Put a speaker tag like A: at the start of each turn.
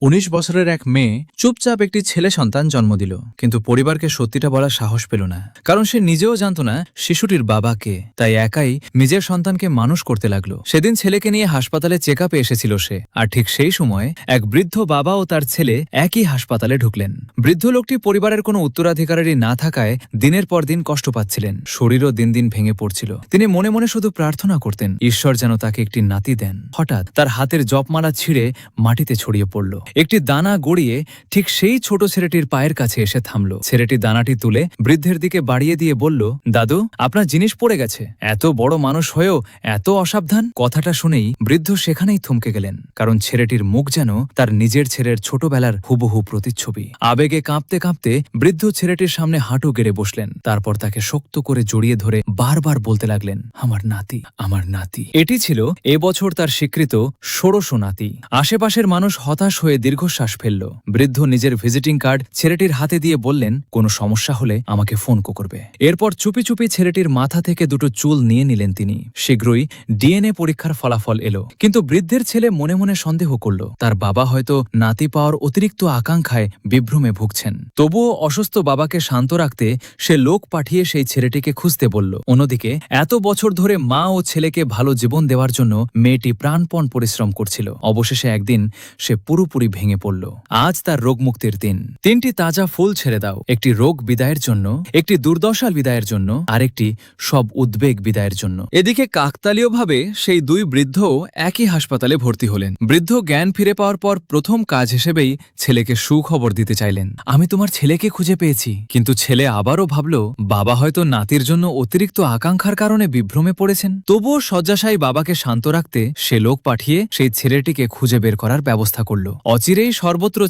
A: ১৯ বছরের এক মেয়ে চুপচাপ একটি ছেলে সন্তান জন্ম দিল, কিন্তু পরিবারকে সত্যিটা বলার সাহস পেল না, কারণ সে নিজেও জানত না শিশুটির বাবা কে। তাই একাই নিজের সন্তানকে মানুষ করতে লাগলো। সেদিন ছেলেকে নিয়ে হাসপাতালে চেক আপে এসেছিল সে, আর ঠিক সেই সময় এক বৃদ্ধ বাবা ও তার ছেলে একই হাসপাতালে ঢুকলেন। বৃদ্ধ লোকটি পরিবারের কোনো উত্তরাধিকারী না থাকায় দিনের পর দিন কষ্ট পাচ্ছিলেন, শরীরও দিন দিন ভেঙে পড়ছিল। তিনি মনে মনে শুধু প্রার্থনা করতেন, ঈশ্বর যেন তাকে একটি নাতি দেন। হঠাৎ তার হাতের জপমালা ছিঁড়ে মাটিতে ছড়িয়ে পড়ল। একটি দানা গড়িয়ে ঠিক সেই ছোট ছেলেটির পায়ের কাছে এসে থামল। ছেলেটি দানাটি তুলে বৃদ্ধের দিকে বাড়িয়ে দিয়ে বলল, দাদু, আপনার জিনিস পড়ে গেছে। এত বড় মানুষ হয়েও এত অসাবধান। কথাটা শুনেই বৃদ্ধ সেখানেই থমকে গেলেন, কারণ ছেলেটির মুখ যেন তার নিজের ছেলের ছোটবেলার হুবহু প্রতিচ্ছবি। আবেগে কাঁপতে কাঁপতে বৃদ্ধ ছেলেটির সামনে হাঁটু গেড়ে বসলেন। তারপর তাকে শক্ত করে জড়িয়ে ধরে বারবার বলতে লাগলেন, আমার নাতি, আমার নাতি। এটি ছিল এবছর তার স্বীকৃত ষোড়শ নাতি। আশেপাশের মানুষ হতাশ হয়ে দীর্ঘশ্বাস ফেলল। বৃদ্ধ নিজের ভিজিটিং কার্ড ছেলেটির হাতে দিয়ে বললেন, কোনো সমস্যা হলে আমাকে ফোন করবে। এরপর চুপি চুপি ছেলেটির মাথা থেকে দুটো চুল নিয়ে নিলেন তিনি। শীঘ্রই ডিএনএ পরীক্ষার ফলাফল এলো, কিন্তু বৃদ্ধের ছেলে মনে মনে সন্দেহ করল, তার বাবা হয়তো নাতি পাওয়ার অতিরিক্ত আকাঙ্ক্ষায় বিভ্রমে ভুগছেন। তবুও অসুস্থ বাবাকে শান্ত রাখতে সে লোক পাঠিয়ে সেই ছেলেটিকে খুঁজতে বলল। অন্যদিকে এত বছর ধরে মা ও ছেলেকে ভালো জীবন দেওয়ার জন্য মেয়েটি প্রাণপণ পরিশ্রম করছিল। অবশেষে একদিন সে পুরোপুরি ভেঙে পড়ল। আজ তার রোগমুক্তির দিন। 3টি তাজা ফুল ছেড়ে দাও, একটি রোগ বিদায়ের জন্য, একটি দুর্দশা বিদায়ের জন্য, আর একটি সব উদ্বেগ বিদায়ের জন্য। এদিকে কাকতালীয়ভাবে সেই দুই বৃদ্ধও একই হাসপাতালে ভর্তি হলেন। বৃদ্ধ জ্ঞান ফিরে পাওয়ার পর প্রথম কাজ হিসেবেই ছেলেকে সুখবর দিতে চাইলেন, আমি তোমার ছেলেকে খুঁজে পেয়েছি। কিন্তু ছেলে আবারও ভাবল, বাবা হয়তো নাতির জন্য অতিরিক্ত আকাঙ্ক্ষার কারণে বিভ্রমে পড়েছেন। তবুও শয্যাশায়ী বাবাকে শান্ত রাখতে সে লোক পাঠিয়ে সেই ছেলেটিকে খুঁজে বের করার ব্যবস্থা করল। অচিরেই সর্বত্র